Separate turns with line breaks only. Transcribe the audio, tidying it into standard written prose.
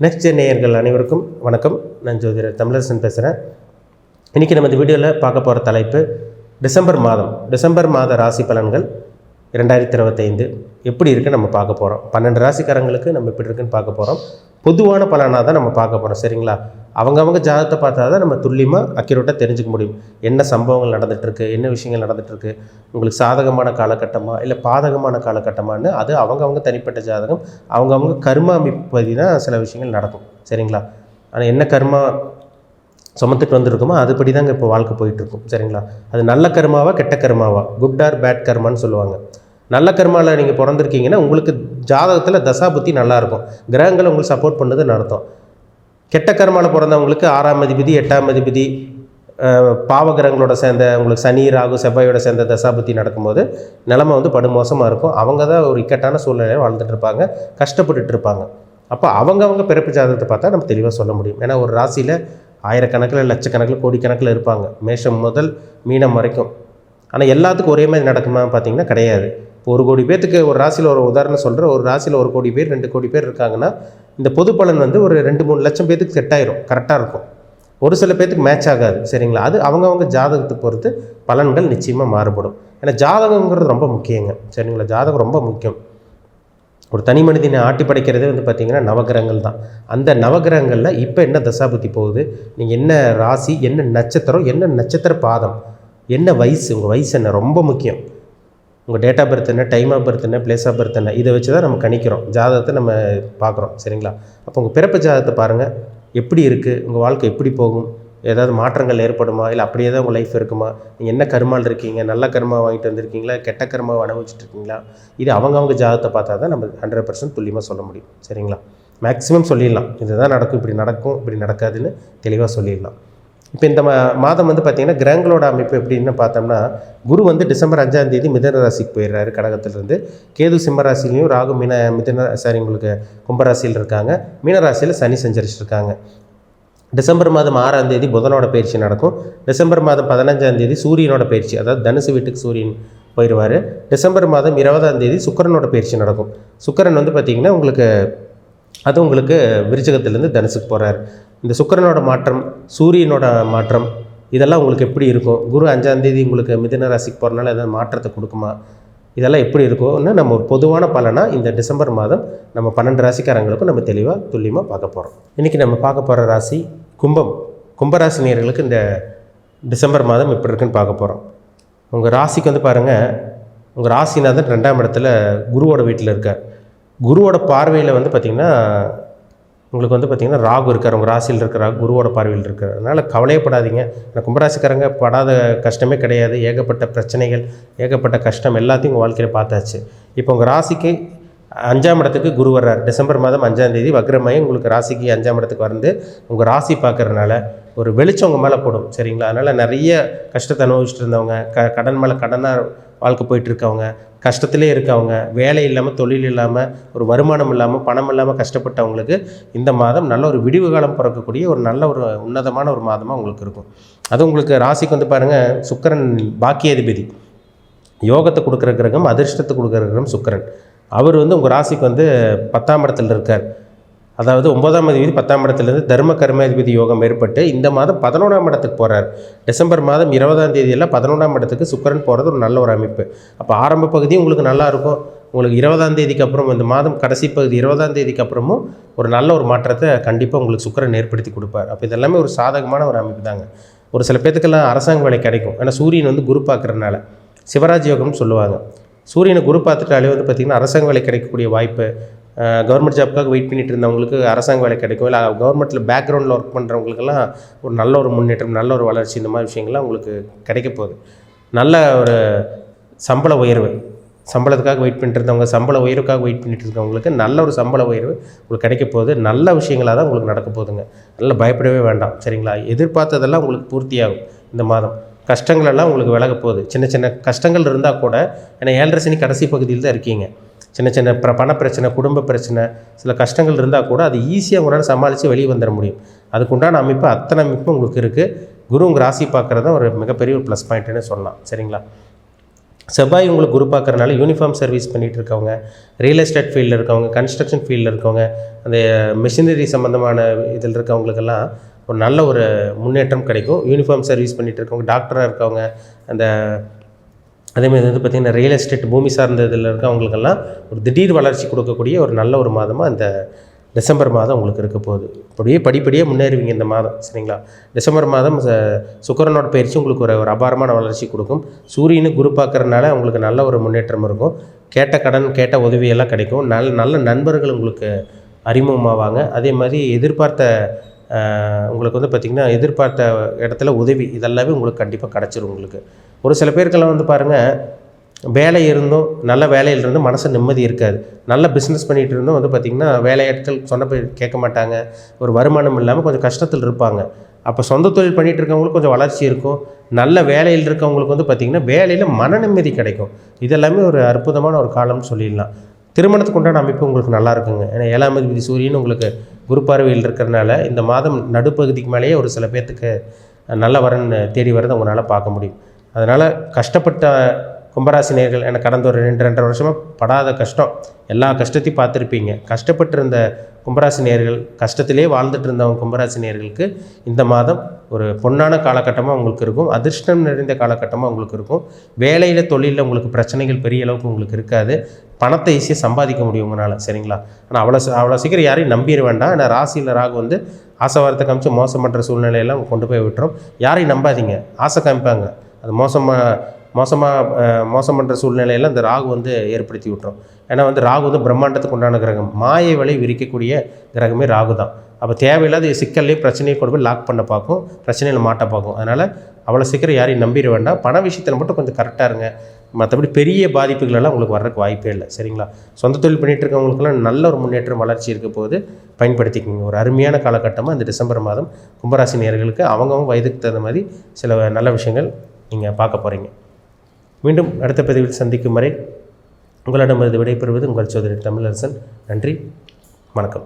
Next gen நேயர்கள் அனைவருக்கும் வணக்கம். நான் ஜோதிடர் தமிழரசன் பேசுகிறேன். இன்றைக்கி நம்ம இந்த வீடியோவில் பார்க்க போகிற தலைப்பு டிசம்பர் மாத ராசி பலன்கள் 2025 எப்படி இருக்குன்னு நம்ம பார்க்க போகிறோம். 12 ராசிக்காரங்களுக்கு நம்ம எப்படி இருக்குன்னு பார்க்க போகிறோம். பொதுவான பலனாக தான் நம்ம பார்க்க போகிறோம். சரிங்களா? அவங்க ஜாதகத்தை பார்த்தா தான் நம்ம துல்லியமாக அக்யூரேட்டாக தெரிஞ்சுக்க முடியும். என்ன சம்பவங்கள் நடந்துகிட்ருக்கு, என்ன விஷயங்கள் நடந்துகிட்ருக்கு, உங்களுக்கு சாதகமான காலகட்டமாக இல்லை பாதகமான காலகட்டமானு அது அவங்க தனிப்பட்ட ஜாதகம், அவங்க கர்மா அமைப்பதி தான் சில விஷயங்கள் நடக்கும். சரிங்களா? ஆனால் என்ன கர்மா சுமத்துட்டு வந்திருக்குமோ அதுபடி தாங்க இப்போ வாழ்க்கை போயிட்டுருக்கும். சரிங்களா? அது நல்ல கர்மாவா கெட்ட கர்மாவா, குட் ஆர் பேட் கர்மான்னு சொல்லுவாங்க. நல்ல கர்மாவில் நீங்கள் பிறந்திருக்கீங்கன்னா உங்களுக்கு ஜாதகத்தில் தசாபுத்தி நல்லாயிருக்கும், கிரகங்களை உங்களுக்கு சப்போர்ட் பண்ணுதுன்னு அர்த்தம். கெட்ட கர்மாவில் பிறந்தவங்களுக்கு 6ஆம் அதிபதி 8ஆம் அதிபதி பாவகிரகங்களோட சேர்ந்த உங்களுக்கு சனி ராகு செவ்வாயோட சேர்ந்த தசாபுத்தி நடக்கும்போது நிலைமை படுமோசமாக இருக்கும். அவங்க தான் ஒரு இக்கட்டான சூழ்நிலையை வாழ்ந்துட்டு இருப்பாங்க, கஷ்டப்பட்டுட்டு இருப்பாங்க. அப்போ அவங்க பிறப்பு ஜாதகத்தை பார்த்தா நம்ம தெளிவாக சொல்ல முடியும். ஏன்னா ஒரு ராசியில் ஆயிரக்கணக்கில் லட்சக்கணக்கில் கோடிக்கணக்கில் இருப்பாங்க, மேஷம் முதல் மீனம் வரைக்கும். ஆனால் எல்லாத்துக்கும் ஒரே மாதிரி நடக்குமா பார்த்தீங்கன்னா கிடையாது. இப்போ 1 கோடி பேர்த்துக்கு ஒரு ராசியில் ஒரு உதாரணம் சொல்கிறேன். ஒரு ராசியில் 1 கோடி பேர் 2 கோடி பேர் இருக்காங்கன்னா இந்த பொது பலன் ஒரு 2-3 லட்சம் பேர்த்துக்கு செட் ஆயிரும், கரெக்டாக இருக்கும். ஒரு சில பேர்த்துக்கு மேட்ச் ஆகாது. சரிங்களா? அது அவங்க ஜாதகத்தை பொறுத்து பலன்கள் நிச்சயமாக மாறுபடும். ஏன்னா ஜாதகங்கிறது ரொம்ப முக்கியங்க. சரிங்களா? ஜாதகம் ரொம்ப முக்கியம். ஒரு தனி மனிதனை ஆட்டி படைக்கிறதே பார்த்திங்கன்னா நவகிரகங்கள் தான். அந்த நவகிரகங்களில் இப்போ என்ன தசாபுத்தி போகுது, நீங்கள் என்ன ராசி, என்ன நட்சத்திரம், என்ன நட்சத்திர பாதம், என்ன வயசு, உங்கள் வயசு என்ன, ரொம்ப முக்கியம். உங்கள் டேட் ஆஃப் பர்த் என்ன, டைம் ஆஃப் பர்த் என்ன, பிளேஸ் ஆஃப் பர்த் என்ன, இதை வச்சு தான் நம்ம கணிக்கிறோம், ஜாதகத்தை நம்ம பார்க்குறோம். சரிங்களா? அப்போ உங்கள் பிறப்பு ஜாதகத்தை பாருங்கள், எப்படி இருக்குது, உங்கள் வாழ்க்கை எப்படி போகும், ஏதாவது மாற்றங்கள் ஏற்படுமா, இல்லை அப்படியே தான் உங்கள் லைஃப் இருக்குமா, நீங்கள் என்ன கர்மாவில் இருக்கீங்க, நல்ல கர்மா வாங்கிட்டு வந்திருக்கீங்களா, கெட்ட கர்மாவை அனுபவிச்சுட்ருக்கீங்களா, இது அவங்க ஜாதகத்தை பார்த்தா தான் நம்ம 100% துல்லியமாக சொல்ல முடியும். சரிங்களா? மேக்ஸிமம் சொல்லிடலாம், இதுதான் நடக்கும், இப்படி நடக்காதுன்னு தெளிவாக சொல்லிடலாம். இப்போ இந்த மாதம் பார்த்திங்கன்னா கிரகங்களோட அமைப்பு எப்படின்னு பார்த்தோம்னா, குரு டிசம்பர் 5ஆம் தேதி மிதன ராசிக்கு போயிடுறாரு கடகத்திலிருந்து. கேது சிம்ம ராசிலையும், ராகு உங்களுக்கு கும்பராசியில் இருக்காங்க. மீனராசியில் சனி சஞ்சரிச்சிருக்காங்க. டிசம்பர் மாதம் 6ஆம் தேதி புதனோட பயிற்சி நடக்கும். டிசம்பர் மாதம் 15ஆம் தேதி சூரியனோட பயிற்சி, அதாவது தனுசு வீட்டுக்கு சூரியன் போயிடுவார். டிசம்பர் மாதம் 20ஆம் தேதி சுக்கிரனோட பயிற்சி நடக்கும். சுக்கிரன் பார்த்திங்கன்னா உங்களுக்கு விருச்சிகத்திலேருந்து தனுசுக்கு போகிறார். இந்த சுக்கிரனோட மாற்றம், சூரியனோட மாற்றம், இதெல்லாம் உங்களுக்கு எப்படி இருக்கும், குரு 5ஆம் தேதி உங்களுக்கு மிதுன ராசிக்கு போகிறனால ஏதாவது மாற்றத்தை கொடுக்குமா, இதெல்லாம் எப்படி இருக்கும்னு நம்ம ஒரு பொதுவான பலனாக இந்த டிசம்பர் மாதம் நம்ம 12 ராசிக்காரங்களுக்கும் நம்ம தெளிவாக துல்லியமாக பார்க்க போகிறோம். இன்றைக்கி நம்ம பார்க்க போகிற ராசி கும்பராசி நேயர்களுக்கு இந்த டிசம்பர் மாதம் எப்படி இருக்குன்னு பார்க்க போகிறோம். உங்கள் ராசிக்கு பாருங்கள், உங்கள் ராசிநாதன் 2ஆம் இடத்துல குருவோட வீட்டில் இருக்கார். குருவோட பார்வையில் பார்த்திங்கன்னா உங்களுக்கு பார்த்திங்கன்னா ராகு இருக்கார். உங்கள் ராசியில் இருக்கிற குருவோட பார்வையில் இருக்கார். அதனால் கவலையப்படாதீங்க. கும்பராசிக்காரங்க படாத கஷ்டமே கிடையாது. ஏகப்பட்ட பிரச்சனைகள், ஏகப்பட்ட கஷ்டம் எல்லாத்தையும் உங்கள் வாழ்க்கையில் பார்த்தாச்சு. இப்போ உங்கள் ராசிக்கு 5ஆம் இடத்துக்கு குரு வர்றார். டிசம்பர் மாதம் 5ஆம் தேதி வக்ரமாயி உங்களுக்கு ராசிக்கு 5ஆம் இடத்துக்கு உங்கள் ராசி பார்க்குறதுனால ஒரு வெளிச்சம் உங்கள் மேலே போடும். சரிங்களா? அதனால் நிறைய கஷ்டத்தை அனுபவிச்சுட்டு இருந்தவங்க, கடன் மேலே கடனாக வாழ்க்கை போயிட்டுருக்கவங்க, கஷ்டத்திலே இருக்கவங்க, வேலை இல்லாமல், தொழில் இல்லாமல், ஒரு வருமானம் இல்லாமல், பணம் இல்லாமல் கஷ்டப்பட்டவங்களுக்கு இந்த மாதம் நல்ல ஒரு விடிவு காலம் பிறக்கக்கூடிய ஒரு நல்ல ஒரு உன்னதமான ஒரு மாதமாக உங்களுக்கு இருக்கும். அது உங்களுக்கு ராசிக்கு பாருங்கள், சுக்கிரன் பாக்கியாதிபதி, யோகத்தை கொடுக்குற கிரகம், அதிர்ஷ்டத்தை கொடுக்குற கிரகம் சுக்கிரன். அவர் உங்கள் ராசிக்கு 10ஆம் இடத்துல இருக்கார். அதாவது 9ஆம் அதிபதி 10ஆம் இடத்துலேருந்து தர்ம கர்மாதிபதி யோகம் ஏற்பட்டு இந்த மாதம் 11ஆம் இடத்துக்கு போகிறார். டிசம்பர் மாதம் 20ஆம் தேதியெல்லாம் 11ஆம் இடத்துக்கு சுக்கிரன் போகிறது ஒரு நல்ல ஒரு அமைப்பு. அப்போ ஆரம்ப பகுதியும் உங்களுக்கு நல்லா இருக்கும். உங்களுக்கு 20ஆம் தேதிக்கு அப்புறம் இந்த மாதம் கடைசி பகுதி 20ஆம் தேதிக்கு அப்புறமும் ஒரு நல்ல ஒரு மாற்றத்தை கண்டிப்பாக உங்களுக்கு சுக்கிரன் ஏற்படுத்தி கொடுப்பார். அப்போ இதெல்லாமே ஒரு சாதகமான ஒரு அமைப்பு தாங்க. ஒரு சில பேத்துக்கெல்லாம் அரசாங்க வேலை கிடைக்கும். ஏன்னா சூரியன் குரு பார்க்குறதுனால சிவராஜ் யோகம்னு சொல்லுவாங்க. சூரியனை குரு பார்த்துட்டாலே பார்த்திங்கன்னா அரசாங்க வேலை கிடைக்கக்கூடிய வாய்ப்பு, கவர்மெண்ட் ஜாப்புக்காக வெயிட் பண்ணிட்டு இருந்தவங்களுக்கு அரசாங்க வேலை கிடைக்கும். இல்லை கவர்மெண்ட்டில் பேக்ரவுண்டில் ஒர்க் பண்ணுறவங்களுக்கெல்லாம் ஒரு நல்ல ஒரு முன்னேற்றம், நல்ல ஒரு வளர்ச்சி, இந்த மாதிரி விஷயங்கள்லாம் உங்களுக்கு கிடைக்க போகுது. நல்ல ஒரு சம்பள உயர்வு, சம்பளத்துக்காக வெயிட் பண்ணிட்டு இருந்தவங்க, சம்பள உயர்வுக்காக வெயிட் பண்ணிட்டு இருக்கவங்களுக்கு நல்ல ஒரு சம்பள உயர்வு உங்களுக்கு கிடைக்க போகுது. நல்ல விஷயங்களாக தான் உங்களுக்கு நடக்க போகுதுங்க. நல்லா பயப்படவே வேண்டாம். சரிங்களா? எதிர்பார்த்ததெல்லாம் உங்களுக்கு பூர்த்தியாகும் இந்த மாதம். கஷ்டங்களெல்லாம் உங்களுக்கு விலக போகுது. சின்ன சின்ன கஷ்டங்கள் இருந்தால் கூட, ஏன்னா 7.5 சனி கடைசி பகுதியில் தான் இருக்கீங்க. சின்ன சின்ன பண பிரச்சனை, குடும்ப பிரச்சனை, சில கஷ்டங்கள் இருந்தால் கூட அது ஈஸியாக உங்களால் சமாளித்து வெளியே வந்துட முடியும். அதுக்குண்டான அமைப்பு, அத்தனை அமைப்பும் உங்களுக்கு இருக்குது. குரு உங்கள் ராசி பார்க்குறது தான் ஒரு மிகப்பெரிய ஒரு ப்ளஸ் பாயிண்ட்டுன்னு சொல்லலாம். சரிங்களா? செவ்வாய் உங்களுக்கு குரு பார்க்குறனால யூனிஃபார்ம் சர்வீஸ் பண்ணிகிட்டு இருக்கவங்க, ரியல் எஸ்டேட் ஃபீல்டில் இருக்கவங்க, கன்ஸ்ட்ரக்ஷன் ஃபீல்டில் இருக்கவங்க, அந்த மிஷினரி சம்மந்தமான இதில் இருக்கவங்களுக்கெல்லாம் ஒரு நல்ல ஒரு முன்னேற்றம் கிடைக்கும். யூனிஃபார்ம் சர்வீஸ் பண்ணிகிட்டு இருக்கவங்க, டாக்டராக இருக்கவங்க, அந்த அதேமாதிரி வந்து பார்த்திங்கன்னா ரியல் எஸ்டேட் பூமி சார்ந்த இதில் இருக்கவங்களுக்கெல்லாம் ஒரு திடீர் வளர்ச்சி கொடுக்கக்கூடிய ஒரு நல்ல ஒரு மாதமாக இந்த டிசம்பர் மாதம் உங்களுக்கு இருக்க போகுது. இப்படியே படிப்படியாக முன்னேறுவீங்க இந்த மாதம், சரிங்களா? டிசம்பர் மாதம் சுக்கிரனோட பயிற்சி உங்களுக்கு ஒரு அபாரமான வளர்ச்சி கொடுக்கும். சூரியனு குரு பார்க்கறதுனால உங்களுக்கு நல்ல ஒரு முன்னேற்றம் இருக்கும். கேட்ட கடன், கேட்ட உதவியெல்லாம் கிடைக்கும். நல்ல நண்பர்கள் உங்களுக்கு அறிமுகமாவாங்க. அதே மாதிரி உங்களுக்கு வந்து பார்த்திங்கன்னா எதிர்பார்த்த இடத்துல உதவி இதெல்லாமே உங்களுக்கு கண்டிப்பாக கிடச்சிரும். உங்களுக்கு ஒரு சில பேருக்கெல்லாம் வந்து பாருங்கள், வேலை இருந்தும் நல்ல வேலையில் இருந்தும் மனசு நிம்மதி இருக்காது. நல்ல பிஸ்னஸ் பண்ணிகிட்டு இருந்தும் வந்து பார்த்திங்கன்னா வேலையாட்கள் சொன்ன போய் கேட்க மாட்டாங்க. ஒரு வருமானம் இல்லாமல் கொஞ்சம் கஷ்டத்தில் இருப்பாங்க. அப்போ சொந்த தொழில் பண்ணிகிட்டு இருக்கவங்களுக்கு கொஞ்சம் வளர்ச்சி இருக்கும். நல்ல வேலையில் இருக்கவங்களுக்கு வந்து பார்த்திங்கன்னா வேலையில் மன நிம்மதி கிடைக்கும். இதெல்லாமே ஒரு அற்புதமான ஒரு காலம்னு சொல்லிடலாம். திருமணத்துக்கு உண்டான அமைப்பு உங்களுக்கு நல்லா இருக்குங்க. ஏன்னா 7ஆம் அதிபதி சூரியன் உங்களுக்கு குரு பார்வையில் இருக்கிறனால இந்த மாதம் நடுப்பகுதிக்கு மேலேயே ஒரு சில பேர்த்துக்கு நல்ல வரன் தேடி வரதை உங்களால் பார்க்க முடியும். அதனால் கஷ்டப்பட்ட கும்பராசி நேயர்கள், எனக்கு கடந்த ஒரு 2-2.5 வருஷமாக படாத கஷ்டம், எல்லா கஷ்டத்தையும் பார்த்துருப்பீங்க. கஷ்டப்பட்டு இருந்த கும்பராசி நேயர்கள், கஷ்டத்திலே வாழ்ந்துட்டு இருந்தவங்க கும்பராசி நேயர்களுக்கு இந்த மாதம் ஒரு பொன்னான காலகட்டமாக உங்களுக்கு இருக்கும். அதிர்ஷ்டம் நிறைந்த காலகட்டமாக உங்களுக்கு இருக்கும். வேலையில் தொழிலில் உங்களுக்கு பிரச்சனைகள் பெரிய அளவுக்கு உங்களுக்கு இருக்காது. பணத்தை ஈஸியாக சம்பாதிக்க முடியும் உங்களால், சரிங்களா? ஆனால் அவ்வளோ சீக்கிரம் யாரையும் நம்பிட வேண்டாம். ஏன்னா ராசியில் ராகு வந்து ஆசை வார்த்தை காமிச்சு மோசம் பண்ணுற சூழ்நிலையெல்லாம் கொண்டு போய் விட்டுரும். யாரையும் நம்பாதீங்க. ஆசை காமிப்பாங்க, அது மோசம் பண்ணுற சூழ்நிலையெல்லாம் இந்த ராகு வந்து ஏற்படுத்தி விட்டுரும். ஏன்னா வந்து ராகு வந்து பிரம்மாண்டத்துக்கு உண்டான கிரகம், மாயை வலை விரிக்கக்கூடிய கிரகமே ராகு தான். அப்போ தேவையில்லாத சிக்கல்லையும் பிரச்சனையை கொண்டு போய் லாக் பண்ண பார்க்கும், பிரச்சனையில் மாட்ட பார்க்கும். அதனால் அவ்வளோ சீக்கிரம் யாரையும் நம்பிட வேண்டாம். பண விஷயத்தில் மட்டும் கொஞ்சம் கரெக்டாக இருங்க. மற்றபடி பெரிய பாதிப்புகளெல்லாம் உங்களுக்கு வர்றதுக்கு வாய்ப்பே இல்லை, சரிங்களா? சொந்த தொழில் பண்ணிகிட்டு இருக்கவங்களுக்கெல்லாம் நல்ல ஒரு முன்னேற்றம் வளர்ச்சி இருக்க போது பயன்படுத்திக்கோங்க. ஒரு அருமையான காலகட்டமாக இந்த டிசம்பர் மாதம் கும்பராசி நேயர்களுக்கு அவங்கவுங்க வயதுக்கு தகுந்த மாதிரி சில நல்ல விஷயங்கள் நீங்கள் பார்க்க போகிறீங்க. மீண்டும் அடுத்த பதிவில் சந்திக்கும் வரை உங்களிடமிருந்து விடைபெறுவது உங்கள் சோதரி தமிழரசன். நன்றி, வணக்கம்.